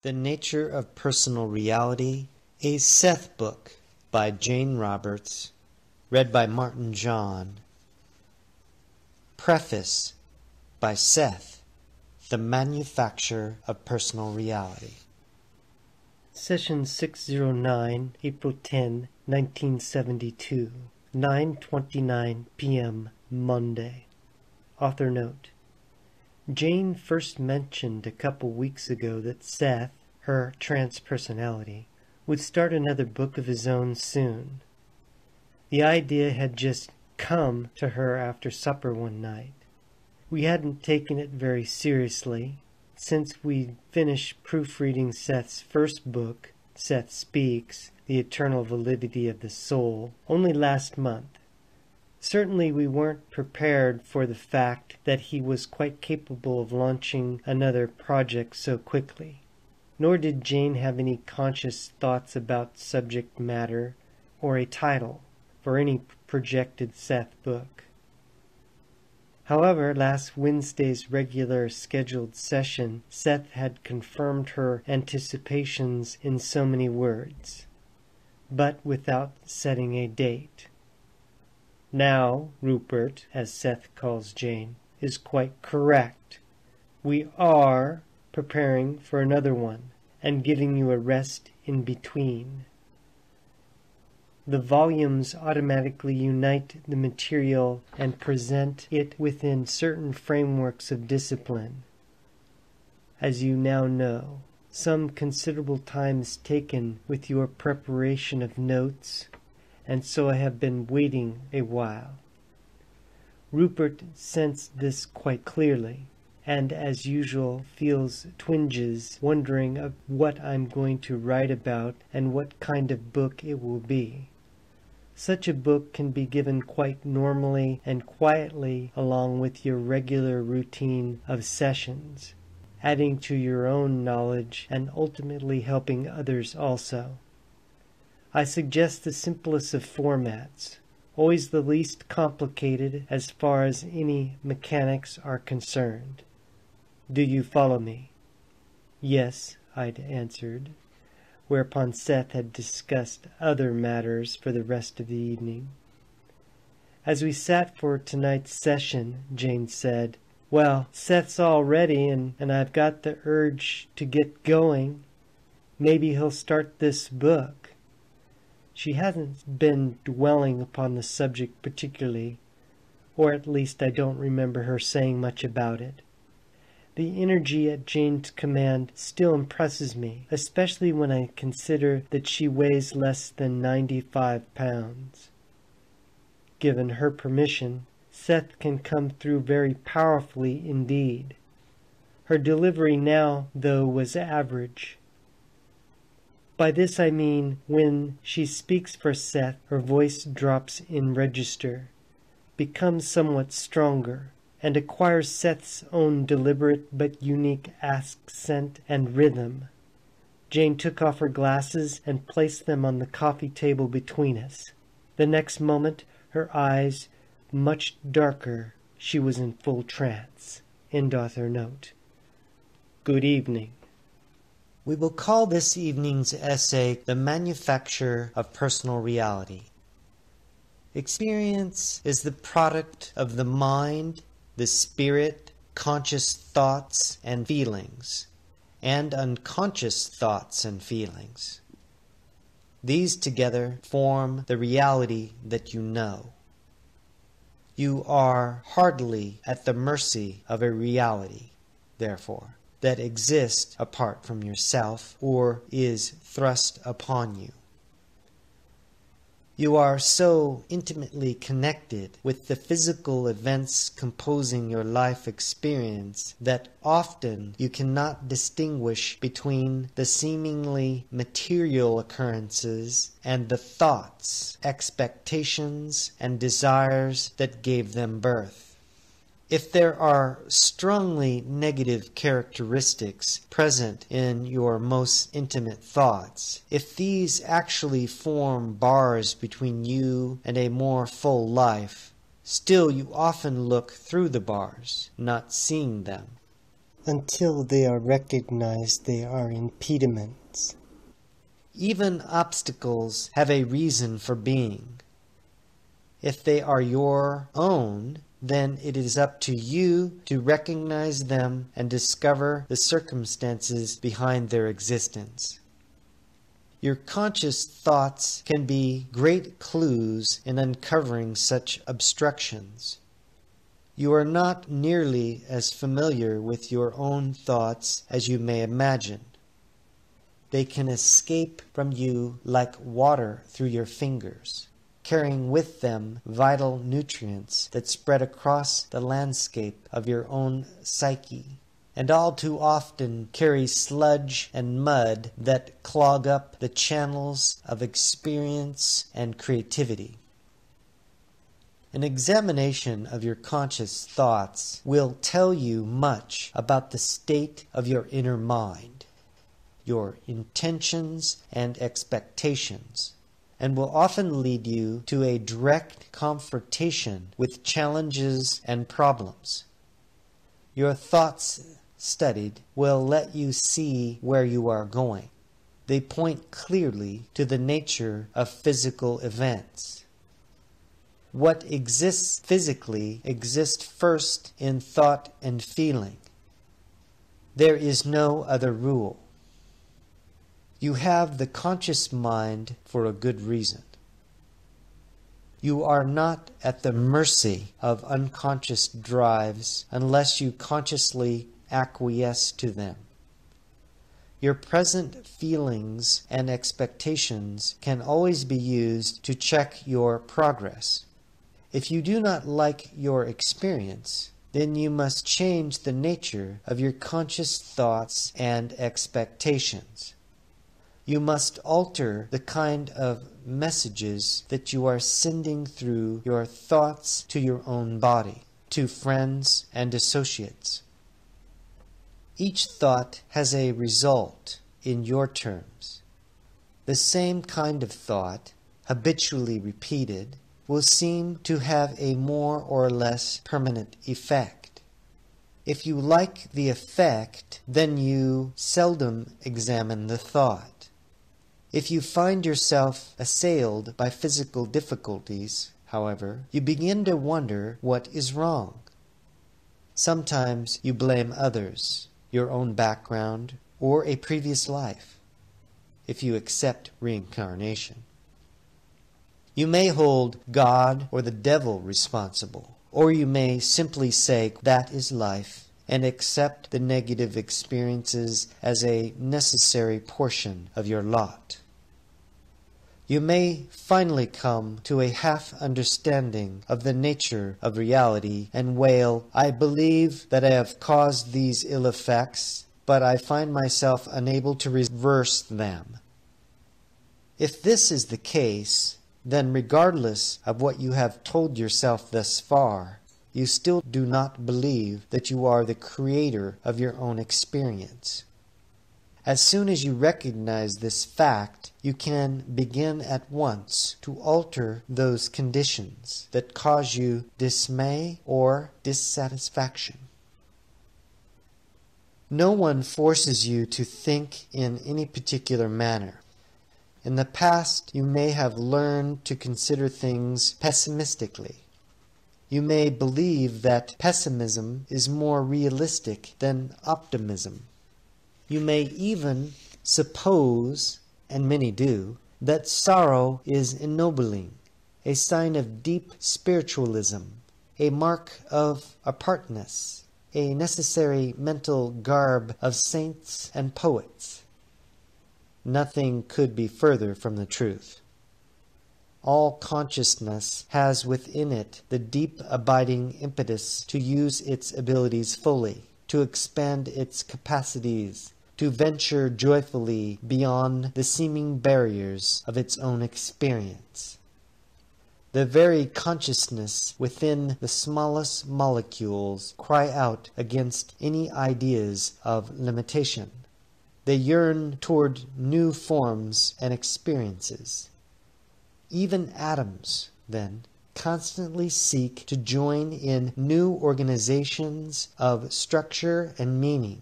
The Nature of Personal Reality, a SETH book by Jane Roberts, read by Martin John. Preface by SETH, The Manufacture of Personal Reality. Session 609, April 10, 1972, 9:29 p.m. Monday. Author note: Jane first mentioned a couple weeks ago that Seth, her transpersonality, would start another book of his own soon. The idea had just come to her after supper one night. We hadn't taken it very seriously, since we'd finished proofreading Seth's first book, Seth Speaks, The Eternal Validity of the Soul, only last month. Certainly we weren't prepared for the fact that he was quite capable of launching another project so quickly. Nor did Jane have any conscious thoughts about subject matter or a title for any projected Seth book. However, last Wednesday's regular scheduled session, Seth had confirmed her anticipations in so many words, but without setting a date. Now, Rupert, as Seth calls Jane, is quite correct. We are preparing for another one and giving you a rest in between. The volumes automatically unite the material and present it within certain frameworks of discipline. As you now know, some considerable time is taken with your preparation of notes, and so I have been waiting a while. Rupert sensed this quite clearly, and as usual feels twinges, wondering of what I'm going to write about and what kind of book it will be. Such a book can be given quite normally and quietly along with your regular routine of sessions, adding to your own knowledge and ultimately helping others also. I suggest the simplest of formats, always the least complicated as far as any mechanics are concerned. Do you follow me? Yes, I'd answered, whereupon Seth had discussed other matters for the rest of the evening. As we sat for tonight's session, Jane said, "Well, Seth's all ready and I've got the urge to get going. Maybe he'll start this book." She hasn't been dwelling upon the subject particularly, or at least I don't remember her saying much about it. The energy at Jane's command still impresses me, especially when I consider that she weighs less than 95 pounds. Given her permission, Seth can come through very powerfully indeed. Her delivery now, though, was average. By this I mean when she speaks for Seth, her voice drops in register, becomes somewhat stronger, and acquires Seth's own deliberate but unique accent and rhythm. Jane took off her glasses and placed them on the coffee table between us. The next moment, her eyes much darker, she was in full trance. End author note. Good evening. We will call this evening's essay The Manufacture of Personal Reality. Experience is the product of the mind, the spirit, conscious thoughts and feelings, and unconscious thoughts and feelings. These together form the reality that you know. You are hardly at the mercy of a reality, therefore, that exists apart from yourself or is thrust upon you. You are so intimately connected with the physical events composing your life experience that often you cannot distinguish between the seemingly material occurrences and the thoughts, expectations, and desires that gave them birth. If there are strongly negative characteristics present in your most intimate thoughts, if these actually form bars between you and a more full life, still you often look through the bars, not seeing them. until they are recognized they are impediments. Even obstacles have a reason for being. If they are your own, then it is up to you to recognize them and discover the circumstances behind their existence. Your conscious thoughts can be great clues in uncovering such obstructions. You are not nearly as familiar with your own thoughts as you may imagine. They can escape from you like water through your fingers, carrying with them vital nutrients that spread across the landscape of your own psyche, and all too often carry sludge and mud that clog up the channels of experience and creativity. An examination of your conscious thoughts will tell you much about the state of your inner mind, your intentions and expectations, and will often lead you to a direct confrontation with challenges and problems. Your thoughts studied will let you see where you are going. They point clearly to the nature of physical events. What exists physically exists first in thought and feeling. There is no other rule. You have the conscious mind for a good reason. You are not at the mercy of unconscious drives unless you consciously acquiesce to them. Your present feelings and expectations can always be used to check your progress. If you do not like your experience, then you must change the nature of your conscious thoughts and expectations. You must alter the kind of messages that you are sending through your thoughts to your own body, to friends and associates. Each thought has a result in your terms. The same kind of thought, habitually repeated, will seem to have a more or less permanent effect. If you like the effect, then you seldom examine the thought. If you find yourself assailed by physical difficulties, however, you begin to wonder what is wrong. Sometimes you blame others, your own background, or a previous life, if you accept reincarnation. You may hold God or the devil responsible, or you may simply say that is life and accept the negative experiences as a necessary portion of your lot. You may finally come to a half understanding of the nature of reality and wail, I believe that I have caused these ill effects, but I find myself unable to reverse them. If this is the case, then regardless of what you have told yourself thus far, you still do not believe that you are the creator of your own experience. As soon as you recognize this fact, you can begin at once to alter those conditions that cause you dismay or dissatisfaction. No one forces you to think in any particular manner. In the past, you may have learned to consider things pessimistically. You may believe that pessimism is more realistic than optimism. You may even suppose, and many do, that sorrow is ennobling, a sign of deep spiritualism, a mark of apartness, a necessary mental garb of saints and poets. Nothing could be further from the truth. All consciousness has within it the deep abiding impetus to use its abilities fully, to expand its capacities, to venture joyfully beyond the seeming barriers of its own experience. The very consciousness within the smallest molecules cry out against any ideas of limitation. They yearn toward new forms and experiences. Even atoms, then, constantly seek to join in new organizations of structure and meaning.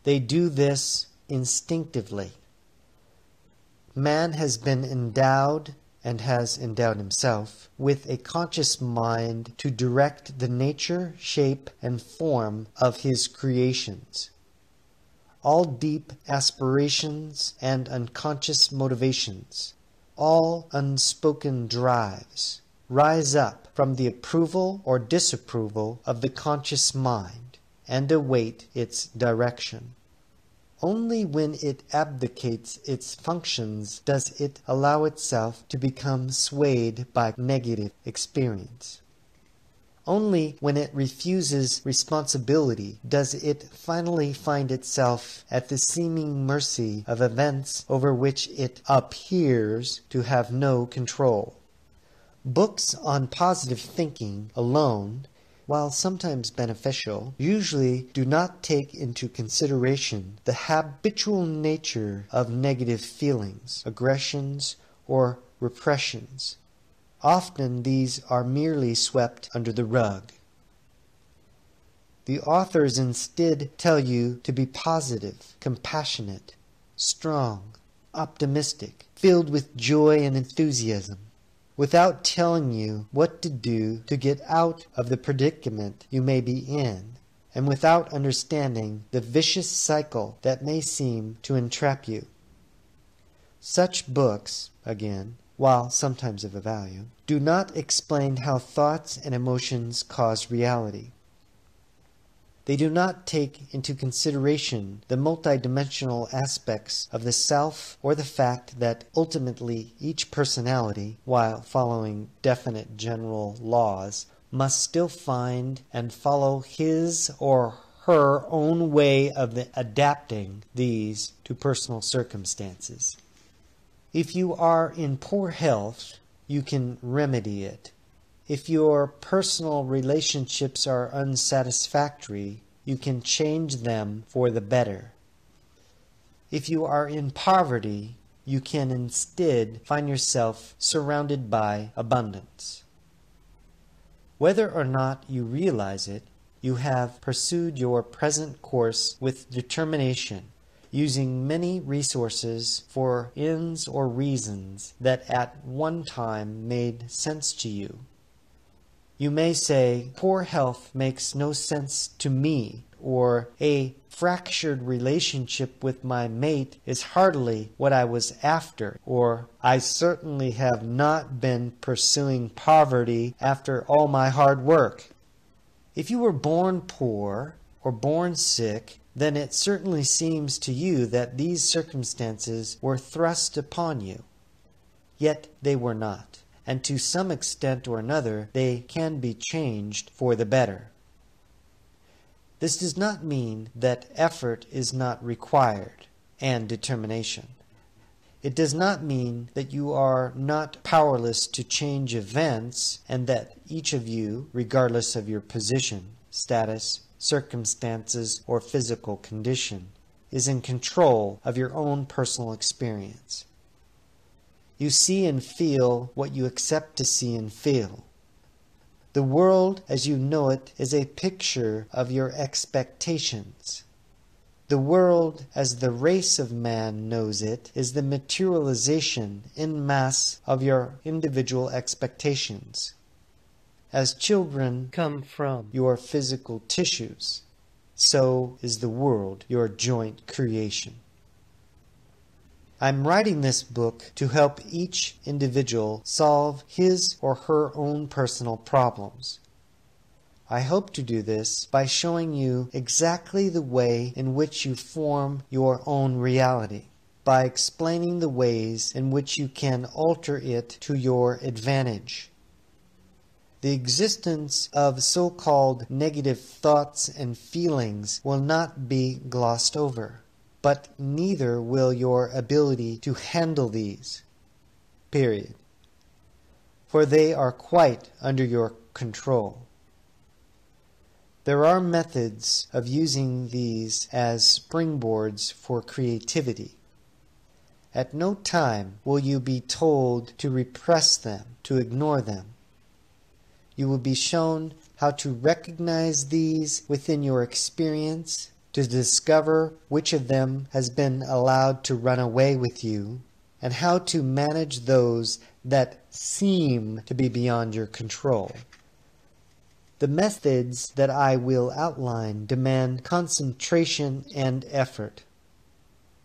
They do this instinctively. Man has been endowed, and has endowed himself, with a conscious mind to direct the nature, shape, and form of his creations. All deep aspirations and unconscious motivations, all unspoken drives, rise up from the approval or disapproval of the conscious mind and await its direction. Only when it abdicates its functions does it allow itself to become swayed by negative experience. Only when it refuses responsibility does it finally find itself at the seeming mercy of events over which it appears to have no control. Books on positive thinking alone, while sometimes beneficial, usually do not take into consideration the habitual nature of negative feelings, aggressions, or repressions. Often these are merely swept under the rug. The authors instead tell you to be positive, compassionate, strong, optimistic, filled with joy and enthusiasm, without telling you what to do to get out of the predicament you may be in, and without understanding the vicious cycle that may seem to entrap you. Such books, again, while sometimes of a value, do not explain how thoughts and emotions cause reality. They do not take into consideration the multidimensional aspects of the self or the fact that ultimately each personality, while following definite general laws, must still find and follow his or her own way of adapting these to personal circumstances. If you are in poor health, you can remedy it. If your personal relationships are unsatisfactory, you can change them for the better. If you are in poverty, you can instead find yourself surrounded by abundance. Whether or not you realize it, you have pursued your present course with determination, using many resources for ends or reasons that at one time made sense to you. You may say, poor health makes no sense to me, or a fractured relationship with my mate is hardly what I was after, or I certainly have not been pursuing poverty after all my hard work. If you were born poor or born sick, then it certainly seems to you that these circumstances were thrust upon you. Yet they were not, and to some extent or another they can be changed for the better. This does not mean that effort is not required, and determination. It does not mean that you are not powerless to change events, and that each of you, regardless of your position, status, circumstances, or physical condition, is in control of your own personal experience. You see and feel what you accept to see and feel. The world as you know it is a picture of your expectations. The world as the race of man knows it is the materialization en masse of your individual expectations. As children come from your physical tissues, so is the world your joint creation. I'm writing this book to help each individual solve his or her own personal problems. I hope to do this by showing you exactly the way in which you form your own reality, by explaining the ways in which you can alter it to your advantage. The existence of so-called negative thoughts and feelings will not be glossed over, but neither will your ability to handle these, period. For they are quite under your control. There are methods of using these as springboards for creativity. At no time will you be told to repress them, to ignore them. You will be shown how to recognize these within your experience, to discover which of them has been allowed to run away with you, and how to manage those that seem to be beyond your control. The methods that I will outline demand concentration and effort.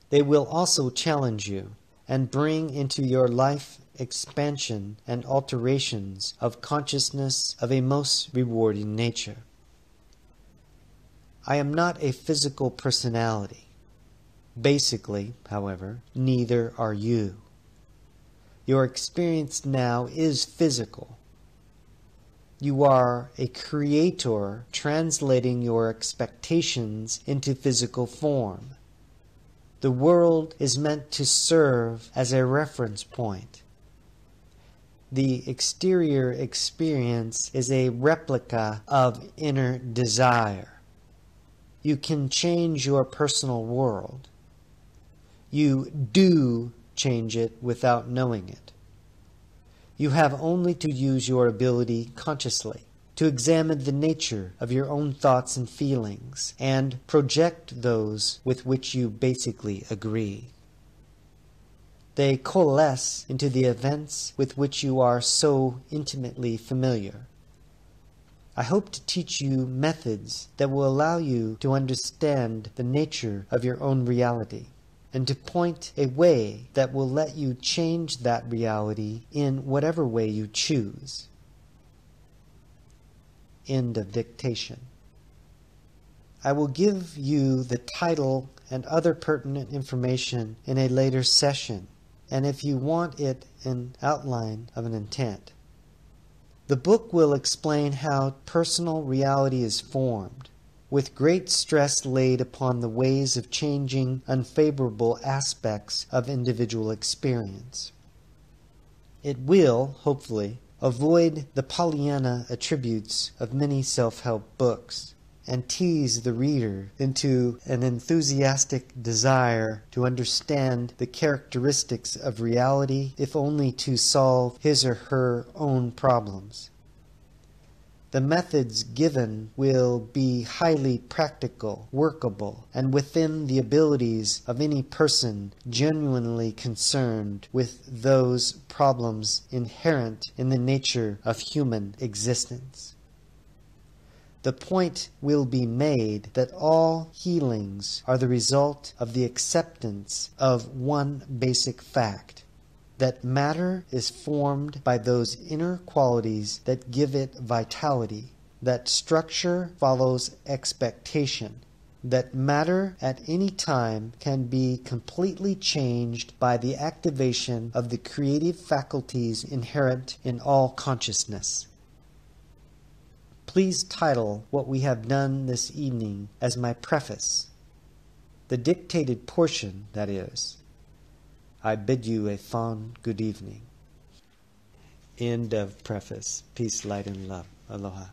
They will also challenge you and bring into your life expansion and alterations of consciousness of a most rewarding nature. I am not a physical personality. Basically, however, neither are you. Your experience now is physical. You are a creator translating your expectations into physical form. The world is meant to serve as a reference point. The exterior experience is a replica of inner desire. You can change your personal world. You do change it without knowing it. You have only to use your ability consciously to examine the nature of your own thoughts and feelings and project those with which you basically agree. They coalesce into the events with which you are so intimately familiar. I hope to teach you methods that will allow you to understand the nature of your own reality and to point a way that will let you change that reality in whatever way you choose. End of dictation. I will give you the title and other pertinent information in a later session, and if you want it, an outline of an intent. The book will explain how personal reality is formed, with great stress laid upon the ways of changing unfavorable aspects of individual experience. It will, hopefully, avoid the Pollyanna attributes of many self-help books and tease the reader into an enthusiastic desire to understand the characteristics of reality, if only to solve his or her own problems. The methods given will be highly practical, workable, and within the abilities of any person genuinely concerned with those problems inherent in the nature of human existence. The point will be made that all healings are the result of the acceptance of one basic fact: that matter is formed by those inner qualities that give it vitality, that structure follows expectation, that matter at any time can be completely changed by the activation of the creative faculties inherent in all consciousness. Please title what we have done this evening as my preface. The dictated portion, that is. I bid you a fond good evening. End of preface. Peace, light, and love. Aloha.